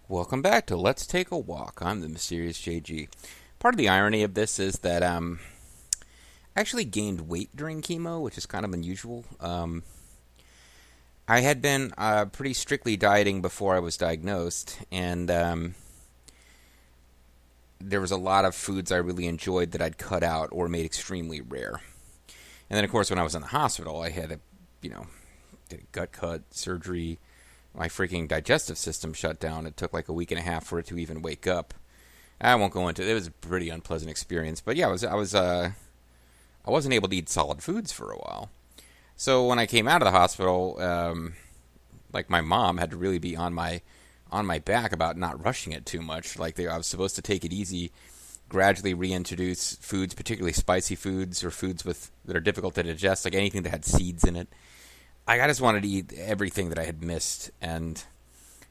Welcome back to Let's Take a Walk. I'm the Mysterious JG. Part of the irony of this is that I actually gained weight during chemo, which is kind of unusual. I had been pretty strictly dieting before I was diagnosed, and there was a lot of foods I really enjoyed that I'd cut out or made extremely rare. And then, of course, when I was in the hospital, I had did a gut cut surgery. My freaking digestive system shut down. It took like a week and a half for it to even wake up. I won't go into it. It was a pretty unpleasant experience. But yeah, I wasn't able to eat solid foods for a while. So when I came out of the hospital, like my mom had to really be on my back about not rushing it too much. Like I was supposed to take it easy, gradually reintroduce foods, particularly spicy foods or foods that are difficult to digest, like anything that had seeds in it. I just wanted to eat everything that I had missed, and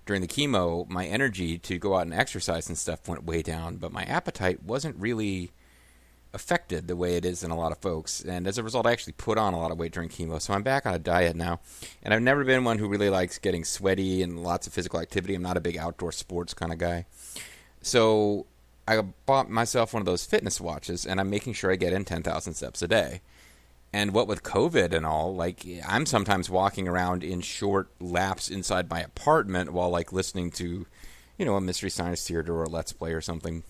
during the chemo, my energy to go out and exercise and stuff went way down, but my appetite wasn't really affected the way it is in a lot of folks, and as a result, I actually put on a lot of weight during chemo, so I'm back on a diet now, and I've never been one who really likes getting sweaty and lots of physical activity. I'm not a big outdoor sports kind of guy, so I bought myself one of those fitness watches, and I'm making sure I get in 10,000 steps a day. And what with COVID and all, like, I'm sometimes walking around in short laps inside my apartment while, like, listening to, a Mystery Science Theater or a Let's Play or something.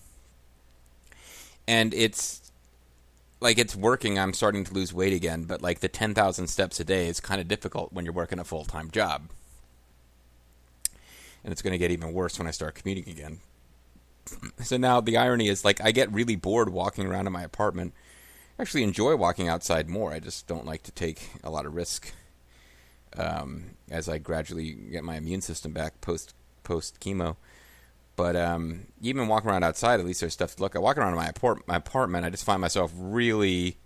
And it's working. I'm starting to lose weight again, but, like, the 10,000 steps a day is kind of difficult when you're working a full-time job. And it's going to get even worse when I start commuting again. So now the irony is, like, I get really bored walking around in my apartment. I actually enjoy walking outside more. I just don't like to take a lot of risk as I gradually get my immune system back post chemo. But even walking around outside, at least there's stuff to look at. Walking around in my apartment, I just find myself really,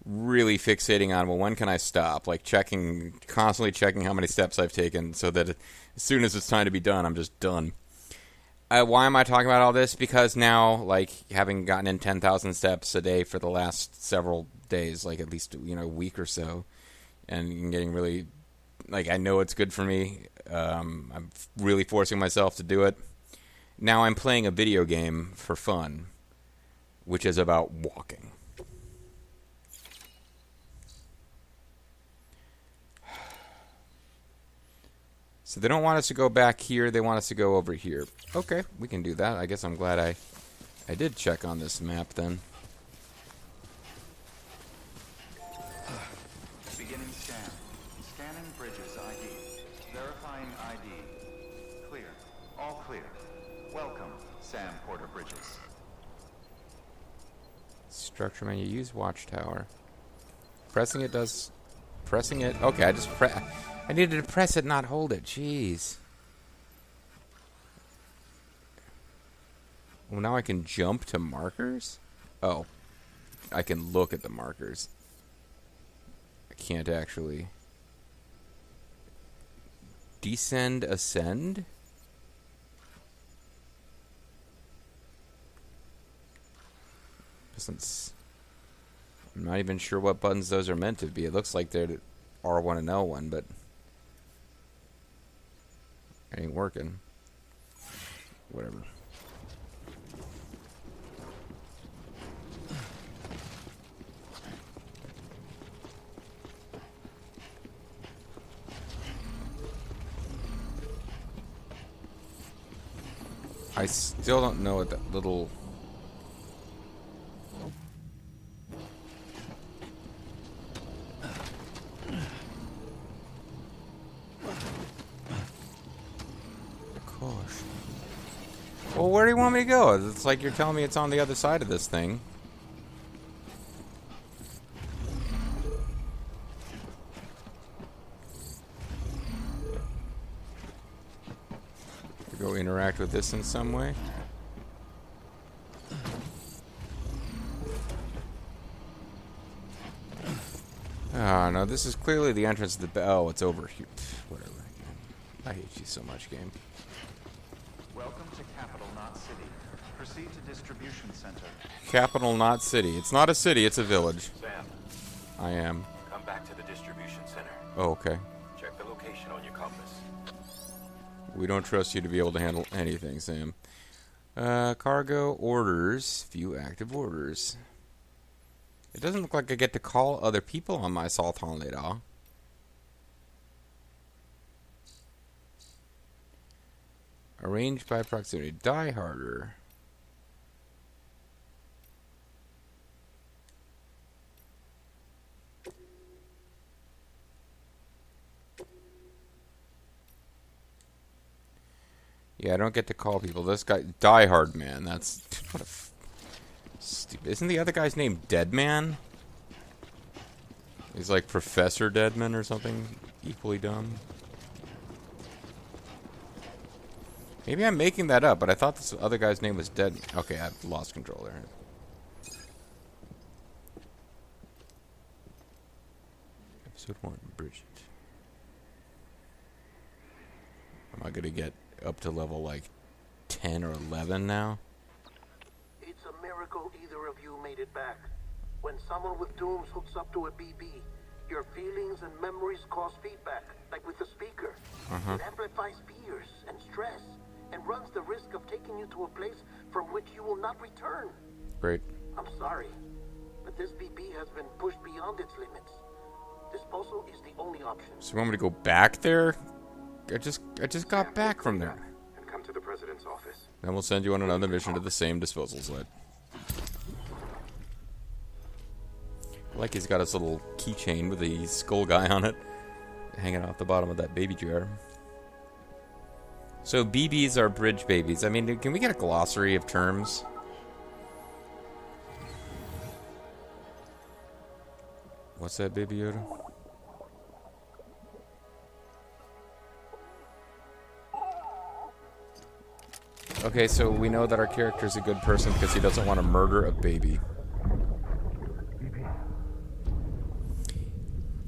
really fixating on, well, when can I stop? Like constantly checking how many steps I've taken, so that as soon as it's time to be done, I'm just done. Why am I talking about all this? Because now, like, having gotten in 10,000 steps a day for the last several days, like at least, a week or so, and getting really, like, I know it's good for me. I'm really forcing myself to do it. Now I'm playing a video game for fun, which is about walking. So they don't want us to go back here. They want us to go over here. Okay, we can do that. I guess I'm glad I did check on this map then. Beginning scan. Scanning bridges ID. Verifying ID. Clear. All clear. Welcome, Sam Porter Bridges. Structure menu. Use watchtower. Pressing it does... Pressing it... Okay, I needed to press it, not hold it. Jeez. Well, now I can jump to markers? Oh. I can look at the markers. I can't actually... Descend, ascend? I'm not even sure what buttons those are meant to be. It looks like they're R1 and L1, but... It ain't working. Whatever. I still don't know what that little... Well, where do you want me to go? It's like you're telling me it's on the other side of this thing. To go interact with this in some way? Oh, no, this is clearly the entrance to the... Oh, it's over here. Whatever. I hate you so much, game. Welcome to Capital Knot City. Proceed to Distribution Center. Capital Knot City. It's not a city, it's a village. Sam, I am. come back to the distribution center. Oh, okay. Check the location on your compass. We don't trust you to be able to handle anything, Sam. Cargo orders. View active orders. It doesn't look like I get to call other people on my Sultan later. Arranged by proximity. Die harder. Yeah, I don't get to call people. This guy, Die Hard Man. That's what a stupid. Isn't the other guy's name Deadman? He's like Professor Deadman or something equally dumb. Maybe I'm making that up, but I thought this other guy's name was Dead. Okay, I've lost control there. Episode 1, Bridget. Am I gonna get up to level like 10 or 11 now? It's a miracle either of you made it back. When someone with dooms hooks up to a BB, your feelings and memories cause feedback, like with the speaker. It amplifies fears and stress, and runs the risk of taking you to a place from which you will not return. Great. I'm sorry, but this BB has been pushed beyond its limits. Disposal is the only option. So you want me to go back there? I just got back from there. And come to the president's office. Then we'll send you on another mission to the same disposal site. Like he's got his little keychain with the skull guy on it, hanging off the bottom of that baby jar. So BBs are bridge babies. I mean, can we get a glossary of terms? What's that, Baby Yoda? Okay, so we know that our character's a good person because he doesn't want to murder a baby.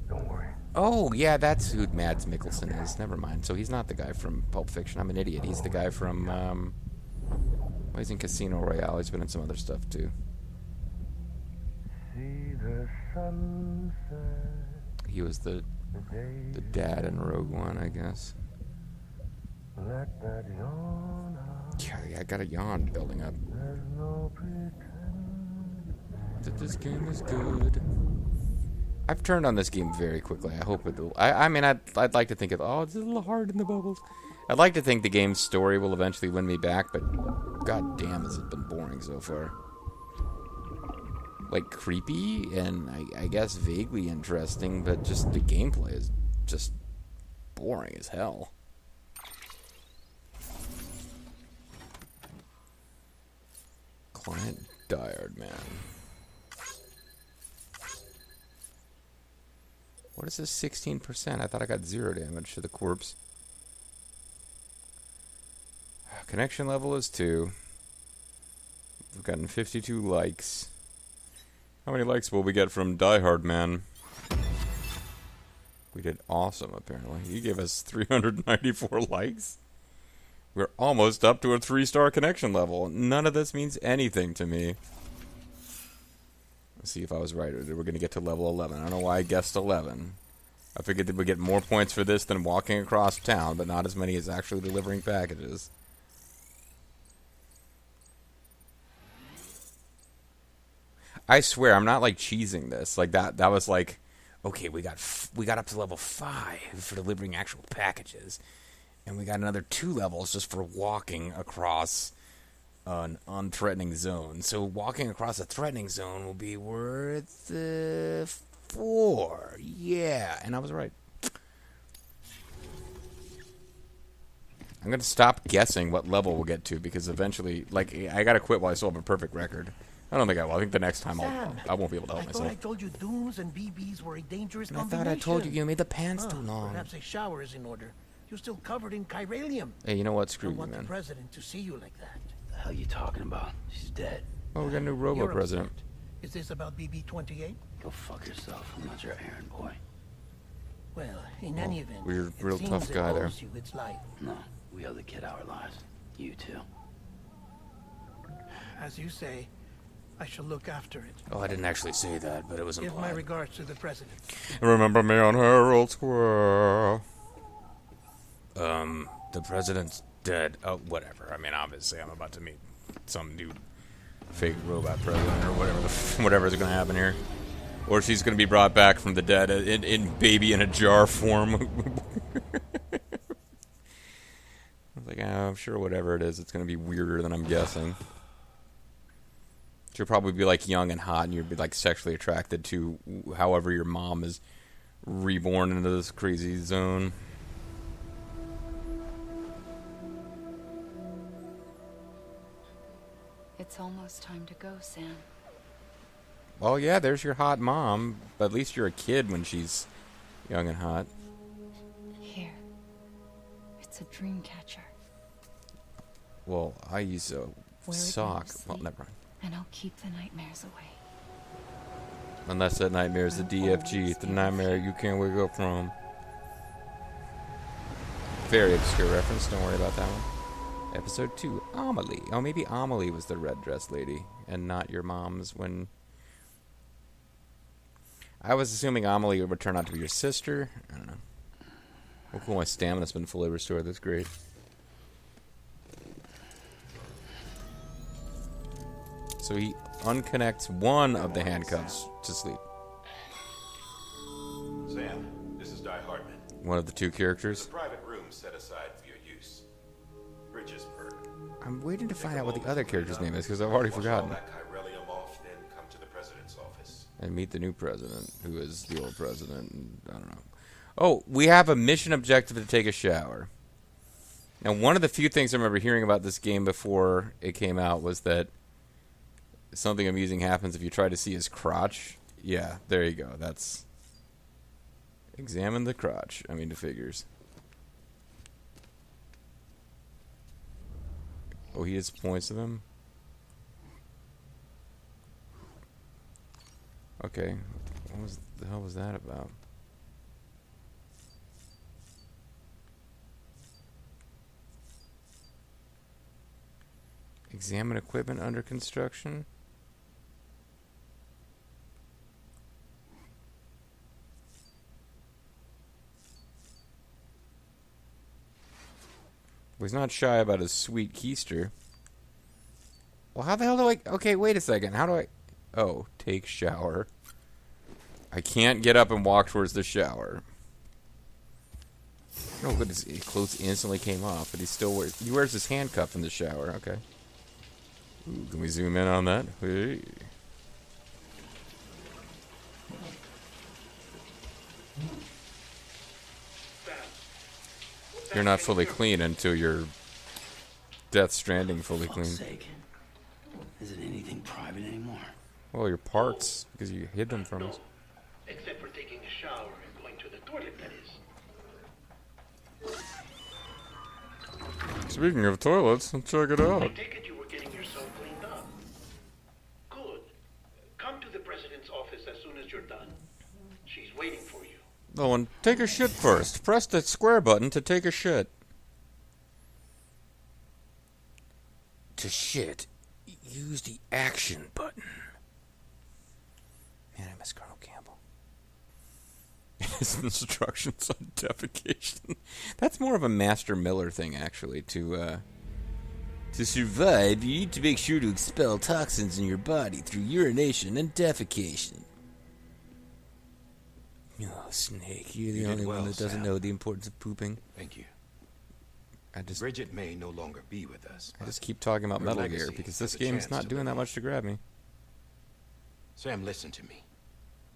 Don't worry. Oh, yeah, that's who Mads Mikkelsen is. Never mind. So he's not the guy from Pulp Fiction. I'm an idiot. He's the guy from, well, he's in Casino Royale. He's been in some other stuff, too. See the sunset. He was the dad in Rogue One, I guess. Let that yawn out. Yeah, I got a yawn building up. There's no pretend. That this game is good. I've turned on this game very quickly. I hope it will. I mean, I'd like to think it. Oh, it's a little hard in the bubbles. I'd like to think the game's story will eventually win me back, but god damn, has it been boring so far. Like, creepy and I guess vaguely interesting, but just the gameplay is just boring as hell. Client Diard Man. What is this 16%? I thought I got 0 damage to the corpse. Connection level is 2. We've gotten 52 likes. How many likes will we get from Die Hard Man? We did awesome, apparently. He gave us 394 likes. We're almost up to a 3-star connection level. None of this means anything to me. Let's see if I was right. We're going to get to level 11. I don't know why I guessed 11. I figured that we'd get more points for this than walking across town, but not as many as actually delivering packages. I swear, I'm not like cheesing this. Like that was like, okay, we got up to level 5 for delivering actual packages. And we got another 2 levels just for walking across an unthreatening zone. So walking across a threatening zone will be worth 4. Yeah, and I was right. I'm going to stop guessing what level we'll get to because eventually, like, I got to quit while I still have a perfect record. I don't think I will. I think the next time I won't be able to help myself. I thought I told you dooms and BBs were a dangerous And combination. I thought I told you made the pants too long. Perhaps a shower is in order. You're still covered in chiralium. Hey, you know what? Screw I you, want the man. president to see you like that. The hell you talking about? She's dead. Oh, we got a new You're robo-president. upset. Is this about BB-28? Go fuck yourself. I'm not your errand boy. Well, in any event, we're a it real seems tough it guy there. owes you its life. No, we owe the kid our lives. You too. As you say, I shall look after it. Oh, I didn't actually say that, but it was Give my implied. regards to the president. Remember me on Herald Square. the president's dead. Oh, whatever. I mean, obviously, I'm about to meet some new fake robot president or whatever's going to happen here. Or she's going to be brought back from the dead in baby in a jar form. I was like, I'm sure whatever it is, it's going to be weirder than I'm guessing. She'll probably be like young and hot, and you'd be like sexually attracted to however your mom is reborn into this crazy zone. It's almost time to go, Sam. Well, yeah, there's your hot mom, but at least you're a kid when she's young and hot. Here. It's a dream catcher. Well, I use a Wear it sock. when you Well, sleep, never mind. and I'll keep the nightmares away. Unless that nightmare is the DFG, the nightmare you can't wake up from. Very obscure reference, don't worry about that one. Episode 2, Amelie. Oh, maybe Amelie was the red dress lady, and not your mom's when... I was assuming Amelie would turn out to be your sister. I don't know. Well, cool, my stamina's been fully restored, that's great. So he unconnects one of the handcuffs to sleep. Sam, this is Di Hartman. One of the two There's characters. a private room set aside for your use. Bridgesburg. I'm waiting to find out what the other character's name is, because I've already forgotten. Wash all that chiralium off, then come to the president's office. And meet the new president, who is the old president. And I don't know. Oh, we have a mission objective to take a shower. Now, one of the few things I remember hearing about this game before it came out was that something amusing happens if you try to see his crotch. Yeah, there you go. That's... Examine the crotch. I mean, the figures. Oh, he just points to them? Okay. What the hell was that about? Examine equipment under construction? Well, he's not shy about his sweet keister. Well, how the hell do I... Okay, wait a second. How do I... Oh, take shower. I can't get up and walk towards the shower. Oh, good. His clothes instantly came off, but he still wears... He wears his handcuff in the shower. Okay. Ooh, can we zoom in on that? Hey. You're not fully clean until you're Death Stranding fully For clean. fuck's sake. Isn't anything private anymore? Well, your parts, because you hid them from us. Except for taking a shower and going to the toilet, that is. Speaking of toilets, let's check it I out. take it you were getting yourself cleaned up. Good. Come to the president's office as soon as you're done. She's waiting for you. Oh, and take a shit first. Press the square button to take a shit. To shit, use the action button. Man, I miss Colonel Campbell. His instructions on defecation. That's more of a Master Miller thing, actually. To survive, you need to make sure to expel toxins in your body through urination and defecation. Oh, Snake, you're the You did only well, one that doesn't Sam. know the importance of pooping. Thank you. I just Bridget may no longer be with us. I but just keep talking about her Metal Gear legacy because has this a game's chance not to doing that live much to grab me. Sam, listen to me.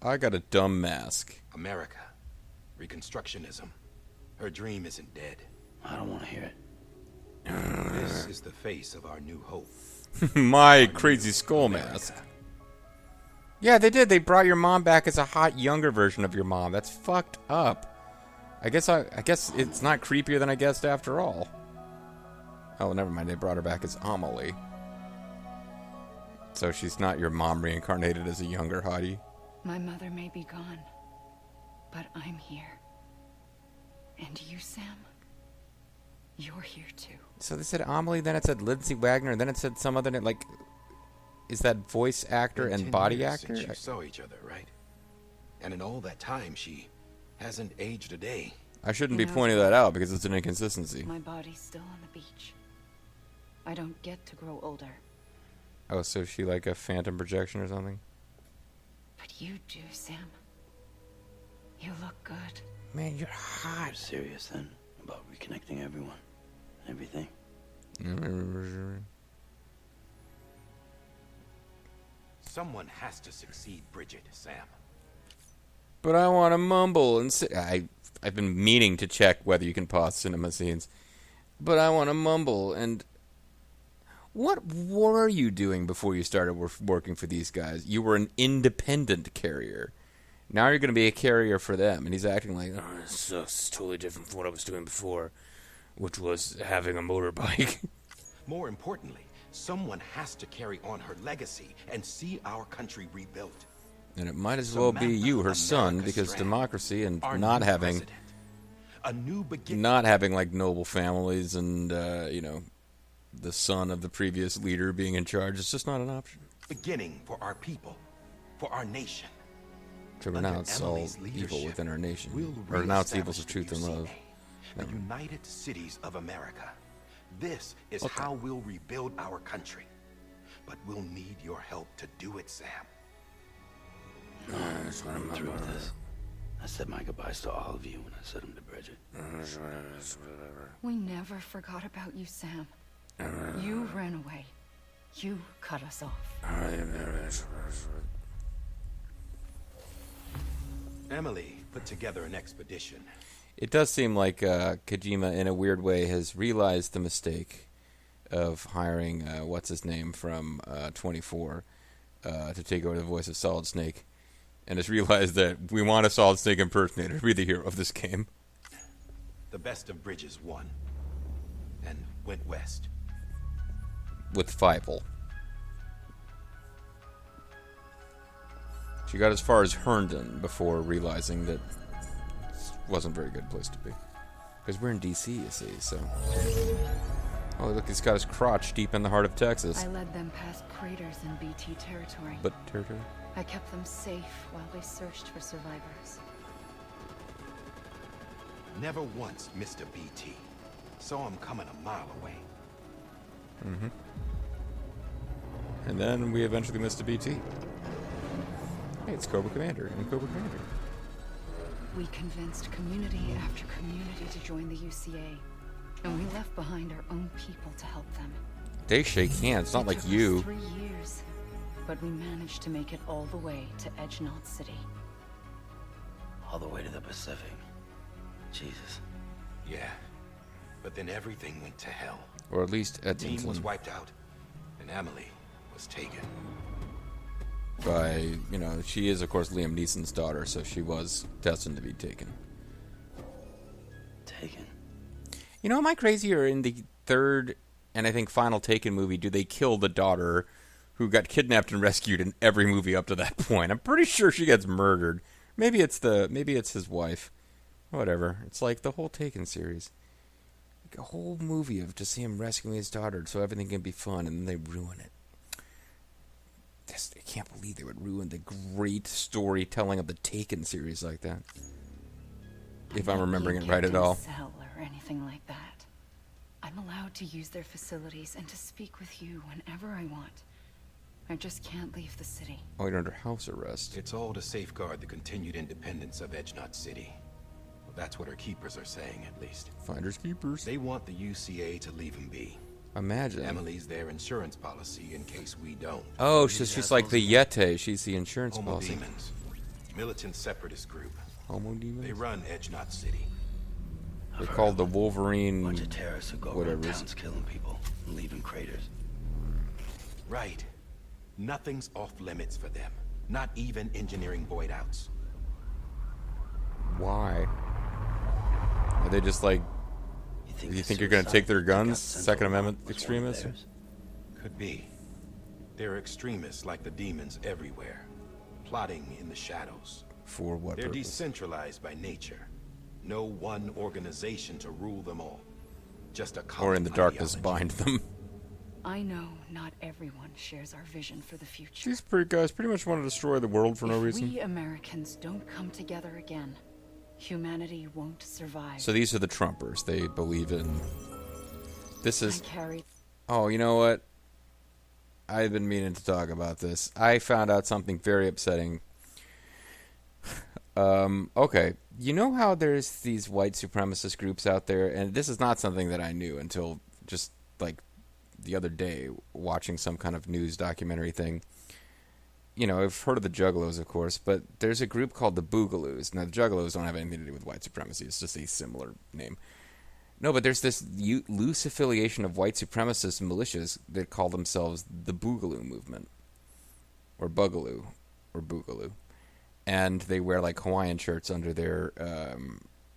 I got a dumb mask. America. Reconstructionism. Her dream isn't dead. I don't want to hear it. This is the face of our new hope. My crazy skull mask. Yeah, they did. They brought your mom back as a hot, younger version of your mom. That's fucked up. I guess it's not creepier than I guessed after all. Oh, never mind. They brought her back as Amelie. So she's not your mom reincarnated as a younger hottie. My mother may be gone, but I'm here. And you, Sam? You're here too. So they said Amelie, then it said Lindsay Wagner, and then it said some other name. Like, is that voice actor Been and 10 body years actor? since you saw each other, right? And in all that time, she hasn't aged a day. I shouldn't You be know, pointing that out because it's an inconsistency. my body's still on the beach. I don't get to grow older. Oh, so is she like a phantom projection or something? But you do, Sam. You look good. Man, you're You're hot. serious then about reconnecting everyone, everything. Someone has to succeed Bridget, Sam. But I want to mumble and say... I've been meaning to check whether you can pause cinema scenes. But I want to mumble and... What were you doing before you started working for these guys? You were an independent carrier. Now you're going to be a carrier for them. And he's acting like, oh, this sucks. It's totally different from what I was doing before, which was having a motorbike. More importantly, someone has to carry on her legacy and see our country rebuilt. And it might as well be you, her son, because democracy and not having a new beginning. Not having like noble families and the son of the previous leader being in charge is just not an option. Beginning for our people, for our nation. To renounce all evil within our nation, or renounce evils of truth and love. The United Cities of America. This is how we'll rebuild our country. But we'll need your help to do it, Sam. I'm through with this. I said my goodbyes to all of you when I said them to Bridget. We never forgot about you, Sam. You ran away. You cut us off. Emily put together an expedition. It does seem like Kojima, in a weird way, has realized the mistake of hiring what's his name from 24 to take over the voice of Solid Snake, and has realized that we want a Solid Snake impersonator to be the hero of this game. The best of Bridges won and went west. With Fievel. She got as far as Herndon before realizing that it wasn't a very good place to be. Because we're in D.C., you see, so... Oh, look, he's got his crotch deep in the heart of Texas. I led them past craters in BT territory. But territory? I kept them safe while they searched for survivors. Never once missed a BT. Saw him coming a mile away. Mm-hmm. And then we eventually missed a BT. Hey, it's Cobra Commander and Cobra Commander. We convinced community after community to join the UCA. And we left behind our own people to help them. They shake hands, it's not like took you. us 3 years, but we managed to make it all the way to Edgenot City. All the way to the Pacific. Jesus. Yeah. But then everything went to hell. Or at least Team was Edmonton. wiped out, and Emily was taken. By, she is, of course, Liam Neeson's daughter, so she was destined to be taken. Taken? Am I crazy, or in the third and I think final Taken movie, do they kill the daughter who got kidnapped and rescued in every movie up to that point? I'm pretty sure she gets murdered. Maybe it's his wife. Whatever. It's like the whole Taken series. Like a whole movie of just him rescuing his daughter so everything can be fun, and then they ruin it. I can't believe they would ruin the great storytelling of the Taken series like that. If I'm remembering it right at all. Cell or anything like that. I'm allowed to use their facilities and to speak with you whenever I want. I just can't leave the city. Oh, you're under house arrest. It's all to safeguard the continued independence of Edgenot City. Well, that's what our keepers are saying, at least. Finders keepers. They want the UCA to leave him be. Imagine. Emily's their insurance policy in case we don't. Oh, she's like the Yeti. She's the insurance Homo policy. Demons. Militant separatist group. Homo demons? They run Edgenot City. They're called the Wolverine... Bunch of terrorists who go around towns killing people and leaving craters. Right. Nothing's off limits for them. Not even engineering void outs. Why? Are they just like... You think you're going to take their guns? Second Amendment extremists? Could be. They're extremists like the demons everywhere. Plotting in the shadows. For what They're purpose? decentralized by nature. No one organization to rule them all. Just a Or in the common darkness ideology. bind them. I know not everyone shares our vision for the future. These guys pretty much want to destroy the world for no If reason. we Americans don't come together again, humanity won't survive. So these are the Trumpers. They believe in... This is... I carry... Oh, you know what? I've been meaning to talk about this. I found out something very upsetting. Okay. You know how there's these white supremacist groups out there? And this is not something that I knew until just, like, the other day, watching some kind of news documentary thing. You know, I've heard of the Juggalos, of course, but there's a group called the Boogaloos. Now, the Juggalos don't have anything to do with white supremacy. It's just a similar name. No, but there's this loose affiliation of white supremacist militias that call themselves the Boogaloo Movement. Or Bugaloo. Or Boogaloo. And they wear, like, Hawaiian shirts under their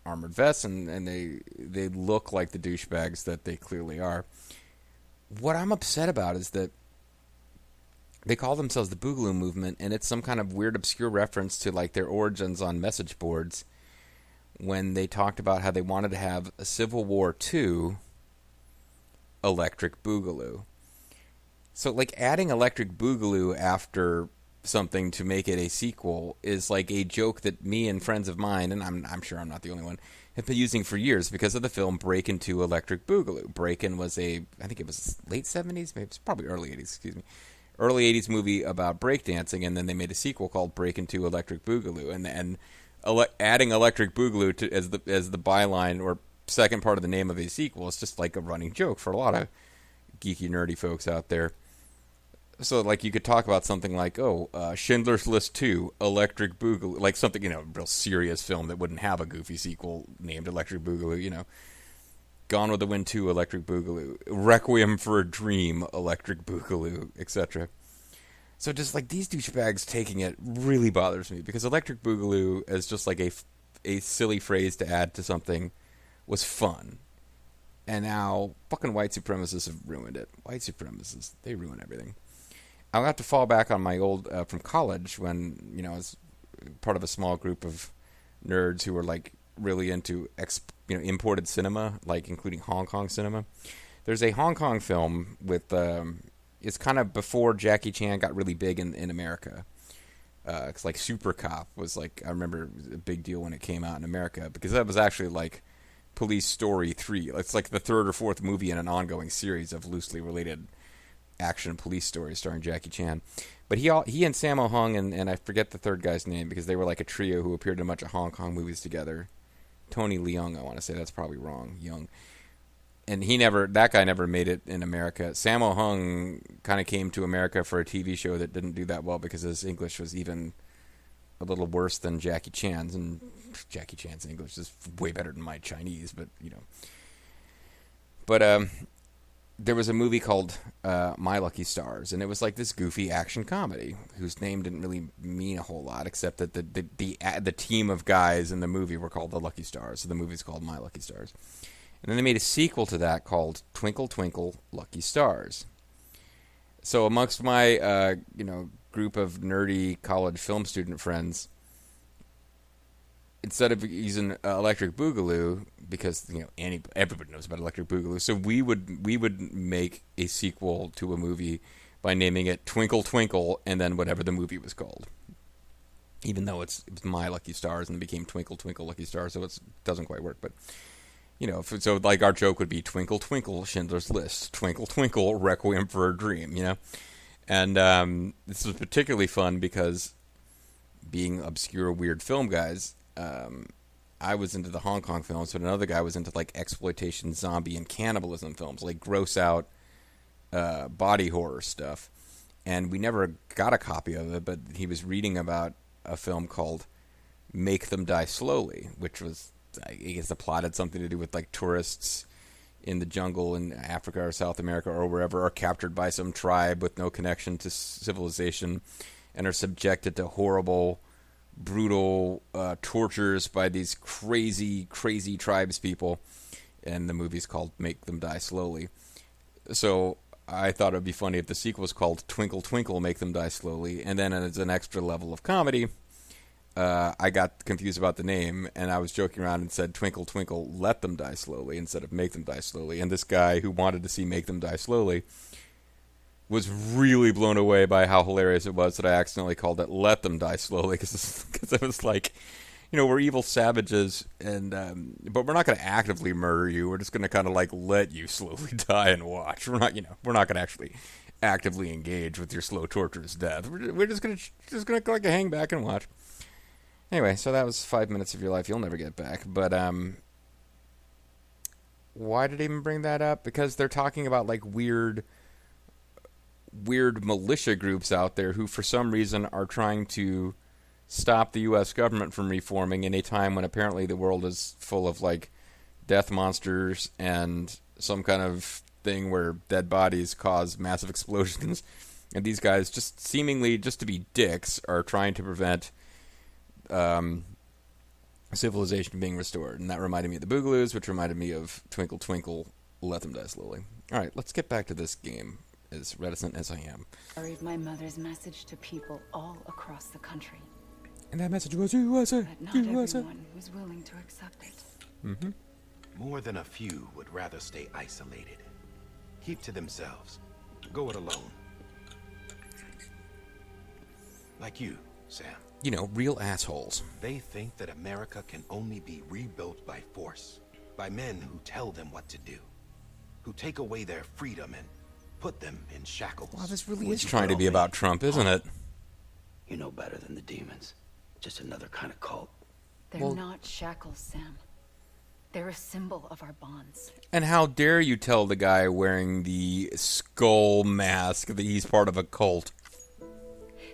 armored vests, and they look like the douchebags that they clearly are. What I'm upset about is that they call themselves the Boogaloo Movement, and it's some kind of weird, obscure reference to, like, their origins on message boards when they talked about how they wanted to have a Civil War II Electric Boogaloo. So, like, adding Electric Boogaloo after something to make it a sequel is like a joke that me and friends of mine, and I'm sure I'm not the only one, have been using for years because of the film Breakin' 2 Electric Boogaloo. Breakin' was I think it was late 70s, maybe it's probably early 80s, excuse me. Early 80s movie about breakdancing, and then they made a sequel called Breakin' 2 Electric Boogaloo, and adding Electric Boogaloo to, as the byline or second part of the name of a sequel is just like a running joke for a lot of geeky, nerdy folks out there. So, like, you could talk about something like, Schindler's List 2, Electric Boogaloo, like something, a real serious film that wouldn't have a goofy sequel named Electric Boogaloo, Gone with the Wind 2, Electric Boogaloo, Requiem for a Dream, Electric Boogaloo, etc. So just, like, these douchebags taking it really bothers me, because Electric Boogaloo as just, like, a silly phrase to add to something was fun. And now, fucking white supremacists have ruined it. White supremacists, they ruin everything. I'll have to fall back on my old, from college, when, I was part of a small group of nerds who were, like, really into, imported cinema, like, including Hong Kong cinema. There's a Hong Kong film with, it's kind of before Jackie Chan got really big in America. It's like Super Cop was, like, I remember it was a big deal when it came out in America, because that was actually, like, Police Story 3. It's like the third or fourth movie in an ongoing series of loosely related action police stories starring Jackie Chan. But he and Sammo Hung and I forget the third guy's name because they were like a trio who appeared in a bunch of Hong Kong movies together. Tony Leung, I want to say. That's probably wrong. Young. And that guy never made it in America. Sammo Hung kind of came to America for a TV show that didn't do that well because his English was even a little worse than Jackie Chan's, and Jackie Chan's English is way better than my Chinese, but there was a movie called My Lucky Stars, and it was like this goofy action comedy whose name didn't really mean a whole lot, except that the team of guys in the movie were called the Lucky Stars, so the movie's called My Lucky Stars. And then they made a sequel to that called Twinkle Twinkle Lucky Stars. So amongst my group of nerdy college film student friends, instead of using Electric Boogaloo, because everybody knows about Electric Boogaloo, so we would make a sequel to a movie by naming it Twinkle Twinkle and then whatever the movie was called. Even though it was My Lucky Stars and it became Twinkle Twinkle Lucky Stars, so it doesn't quite work. But so like our joke would be Twinkle Twinkle Schindler's List, Twinkle Twinkle Requiem for a Dream, And this was particularly fun because being obscure, weird film guys, I was into the Hong Kong films, but another guy was into like exploitation, zombie, and cannibalism films, like gross out body horror stuff. And we never got a copy of it, but he was reading about a film called Make Them Die Slowly, which was, I guess the plot had something to do with like tourists in the jungle in Africa or South America or wherever are captured by some tribe with no connection to civilization and are subjected to horrible, brutal tortures by these crazy tribes people, and the movie's called Make Them Die Slowly. So I thought it would be funny if the sequel was called Twinkle Twinkle Make Them Die Slowly, and then as an extra level of comedy, I got confused about the name, and I was joking around and said Twinkle Twinkle Let Them Die Slowly instead of Make Them Die Slowly, and this guy who wanted to see Make Them Die Slowly was really blown away by how hilarious it was that I accidentally called it Let Them Die Slowly, because it was like, we're evil savages, and but we're not going to actively murder you. We're just going to kind of like let you slowly die and watch. We're not, we're not going to actually actively engage with your slow, torturous death. We're just going to like hang back and watch. Anyway, so that was 5 minutes of your life you'll never get back. But why did I even bring that up? Because they're talking about like weird militia groups out there who, for some reason, are trying to stop the U.S. government from reforming in a time when apparently the world is full of like death monsters and some kind of thing where dead bodies cause massive explosions. And these guys, just seemingly just to be dicks, are trying to prevent civilization being restored. And that reminded me of the Boogaloos, which reminded me of Twinkle Twinkle, Let Them Die Slowly. All right, let's get back to this game, as reticent as I am. I read my mother's message to people all across the country. And that message was USA, But not USA. everyone was willing to accept it. Mm-hmm. More than a few would rather stay isolated. Keep to themselves. Go it alone. Like you, Sam. Real assholes. They think that America can only be rebuilt by force. By men who tell them what to do. Who take away their freedom and put them in shackles. Wow, this really is trying to be about Trump, isn't it? You know better than the demons. Just another kind of cult. They're not shackles, Sam. They're a symbol of our bonds. And how dare you tell the guy wearing the skull mask that he's part of a cult?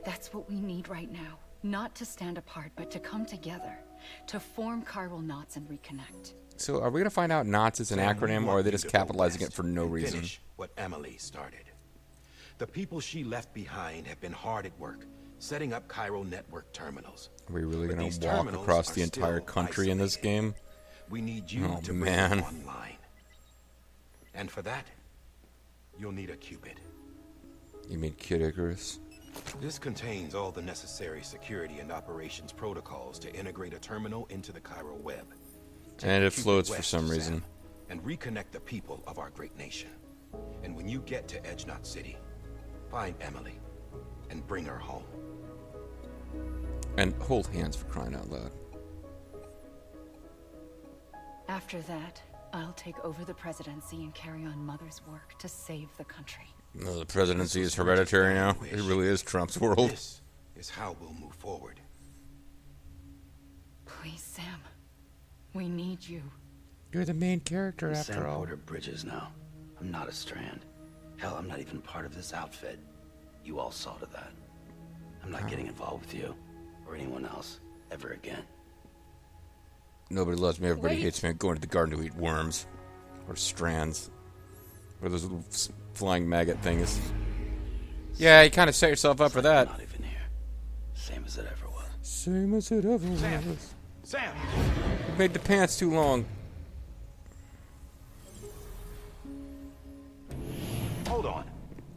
That's what we need right now. Not to stand apart, but to come together. To form chiral knots and reconnect. So are we going to find out knots is an Sam, acronym, we or are want they you just to go capitalizing west it for no and reason? Finish what Emily started. The people she left behind have been hard at work, setting up chiral network terminals. Are we really But going these to walk terminals across are the entire still country in this isolated. game? We need you Oh, to bring man. them online. And for that, you'll need a Cupid. You mean Kid Icarus? This contains all the necessary security and operations protocols to integrate a terminal into the chiral web. Take And the it Cupid floats for west, some Sam, reason. And reconnect the people of our great nation. And when you get to Edge Knot City, find Emily and bring her home. And hold hands, for crying out loud. After that, I'll take over the presidency and carry on Mother's work to save the country. No, the presidency is hereditary now. It really is Trump's world. This is how we'll move forward. Please, Sam. We need you. You're the main character, I'm after Sam all. Porter Bridges now. I'm not a Strand. Hell, I'm not even part of this outfit. You all saw to that. I'm not getting involved with you or anyone else ever again. Nobody loves me. Everybody Wait. hates me. I'm going to the garden to eat worms. Or strands. Or those little flying maggot things. Yeah, you kind of set yourself up for that. Not even here. Same as it ever was. Same as it ever Sam! was. Sam! You made the pants too long. Hold on.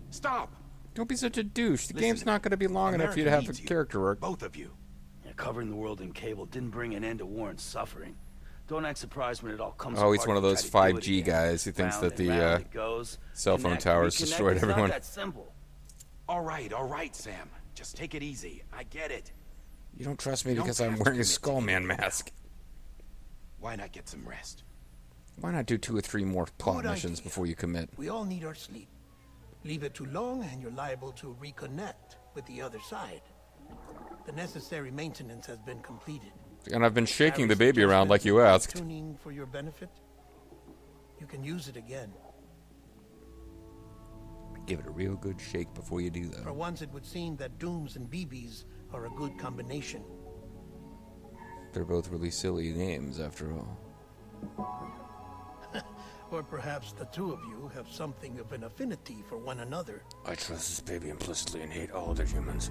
Stop! Don't be such a douche. The Listen game's to not going to be long enough for you to have America the needs character work. Both of you. Yeah, covering the world in cable didn't bring an end to war and suffering. Don't act surprised when it all comes Oh, he's apart one of and those try to do it 5G again. guys who thinks Round that and the round it goes. cell phone Connect, towers reconnect. destroyed It's everyone. Not that simple. All right, Sam. Just take it easy. I get it. You don't trust me You don't because I'm have to wearing a commit to Skullman anything mask. Why not get some rest? Why not do 2 or 3 more plot Good missions idea. before you commit? We all need our sleep. Leave it too long and you're liable to reconnect with the other side. The necessary maintenance has been completed. And I've been shaking the Gary's baby around like you adjustments asked. and tuning for your benefit. You can use it again. Give it a real good shake before you do For that. once, it would seem that Dooms and BBs are a good combination. They're both really silly names, after all. Or perhaps the two of you have something of an affinity for one another. I trust this baby implicitly and hate all other humans.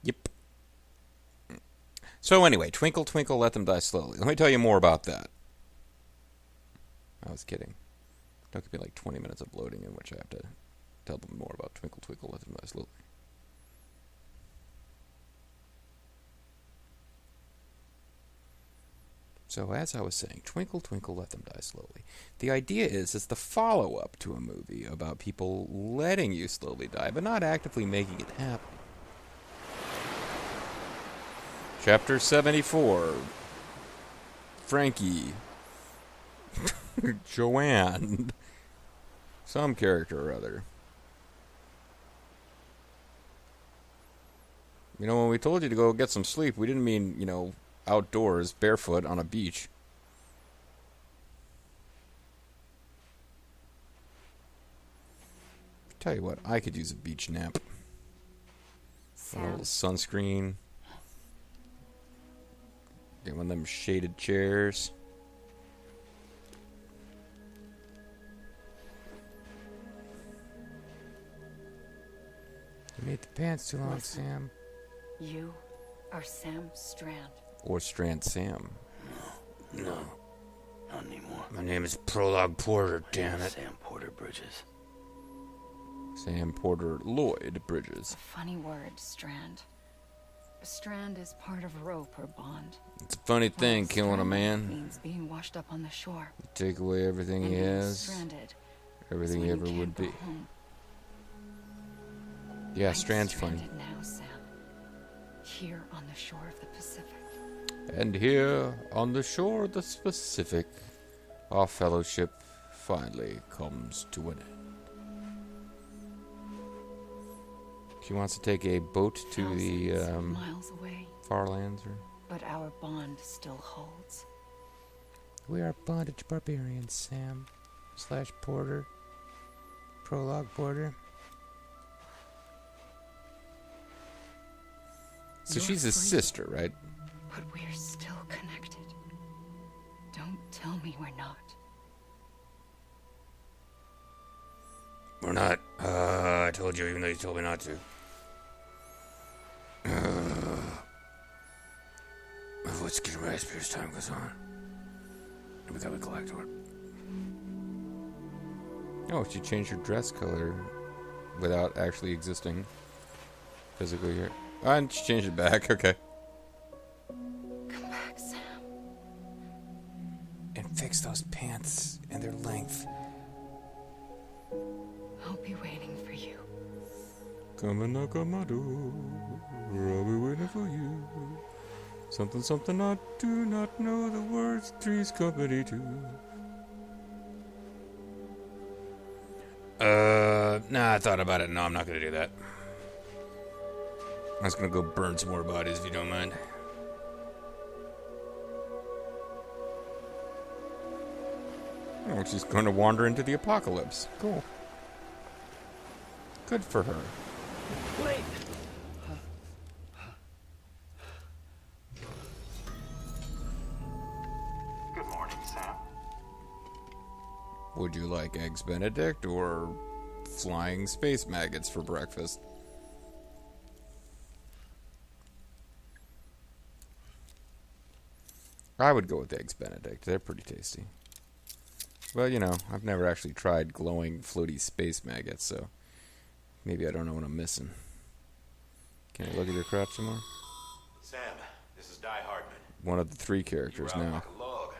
Yep. So anyway, Twinkle Twinkle Let Them Die Slowly. Let me tell you more about that. I was kidding. Don't give me like 20 minutes of loading in which I have to tell them more about Twinkle Twinkle Let Them Die Slowly. So as I was saying, Twinkle, Twinkle, Let Them Die Slowly. The idea is it's the follow-up to a movie about people letting you slowly die, but not actively making it happen. Chapter 74. Frankie. Joanne. Some character or other. You know, when we told you to go get some sleep, we didn't mean, you know, outdoors, barefoot, on a beach. Tell you what, I could use a beach nap. A little sunscreen. Get one of them shaded chairs. You made the pants too long, Sam. You are Sam Strand. Or Strand Sam. No. Not anymore. My name is Prologue Porter, damn it. Sam Porter Bridges. Sam Porter Lloyd Bridges. A funny word, Strand. A strand is part of rope or bond. It's a funny thing, killing a man. Means being washed up on the shore. You take away everything he has, Stranded. everything he ever would be. Yeah, Strand's funny. Stranded now, Sam. Here on the shore of the Pacific. And here, on the shore of the Pacific, our fellowship finally comes to an end. She wants to take a boat to the miles away, far lands, or but our bond still holds. we are bondage barbarians, Sam / Porter, Prologue Porter. So You're she's his free, sister, right? but we're still connected. Don't tell me we're not. We're not. I told you, even though you told me not to. Let's get a raspberry as time goes on. We gotta collect it. Oh, she changed her dress color without actually existing physically here. Oh, and she changed it back, okay. Come back, Sam. And fix those pants and their length. I'll be waiting for you. Come and knock on my door. I'll be waiting for you. Something, something, I do not know the words. Three's company too. Nah, I thought about it. No, I'm not gonna do that. I was gonna go burn some more bodies if you don't mind. Oh, she's gonna wander into the apocalypse. Cool. Good for her. Wait! Good morning, Sam. Would you like Eggs Benedict or flying space maggots for breakfast? I would go with Eggs Benedict. They're pretty tasty. Well, you know, I've never actually tried glowing, floaty space maggots, so maybe I don't know what I'm missing. Can I look at your crotch some more? Sam, this is Die Hardman. One of the three characters You were out now. like a log.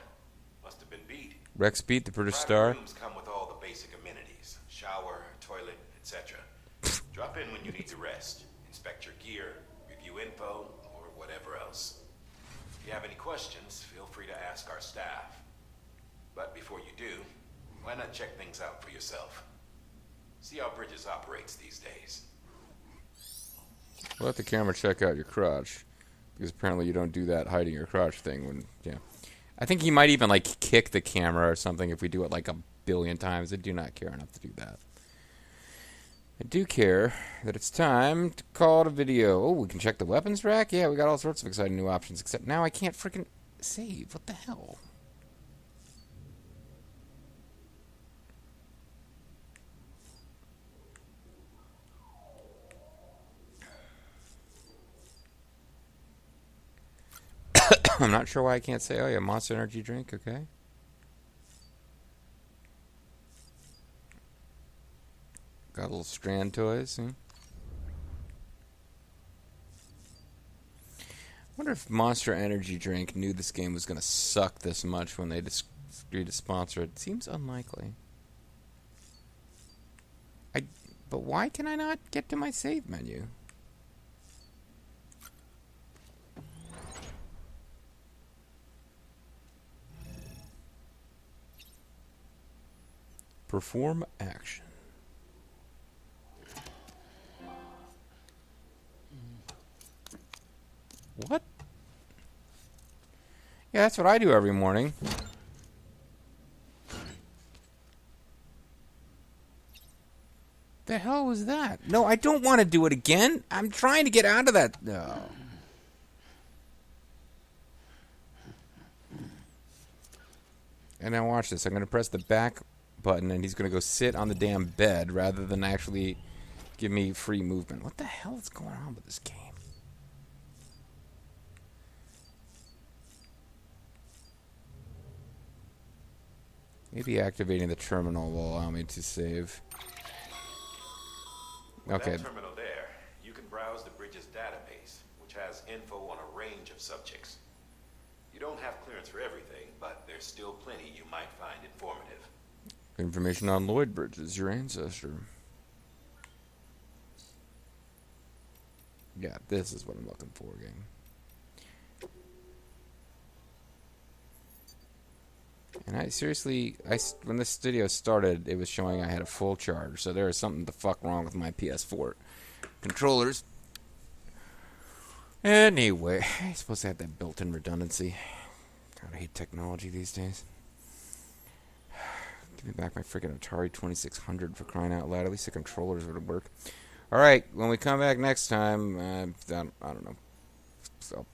Must have been beat. Rex Beat, the British Private star. rooms come with all the basic amenities. Shower, toilet, etc. Drop in when you need to rest. Inspect your gear, review info, or whatever else. If you have any questions, feel free to ask our staff. But before you do, why not check things out for yourself? See how Bridges operates these days. Let the camera check out your crotch. Because apparently you don't do that hiding your crotch thing when, yeah. I think he might even, like, kick the camera or something if we do it, like, 1 billion times. I do not care enough to do that. I do care that it's time to call it a video. Oh, we can check the weapons rack? Yeah, we got all sorts of exciting new options, except now I can't freaking save. What the hell? I'm not sure why I can't say, oh yeah, Monster Energy drink, okay. Got little Strand toys. wonder if Monster Energy Drink knew this game was going to suck this much when they agreed to sponsor it. Seems unlikely. But why can I not get to my save menu? Perform action. What? Yeah, that's what I do every morning. The hell was that? No, I don't want to do it again. I'm trying to get out of that. No. And now watch this. I'm going to press the back button, and he's going to go sit on the damn bed rather than actually give me free movement. What the hell is going on with this game? Maybe activating the terminal will allow me to save. With Okay. that terminal there, you can browse the bridge's database, which has info on a range of subjects. You don't have clearance for everything, but there's still plenty you might find informative. Information on Lloyd Bridges, your ancestor. Yeah, this is what I'm looking for, gang. And I seriously, when this video started, it was showing I had a full charge, so there is something the fuck wrong with my PS4 controllers. Anyway, I suppose they have that built-in redundancy. God, I hate technology these days. Give me back my freaking Atari 2600 for crying out loud. At least the controllers would work. Alright, when we come back next time, I don't know. I'll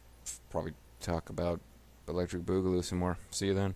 probably talk about Electric Boogaloo some more. See you then.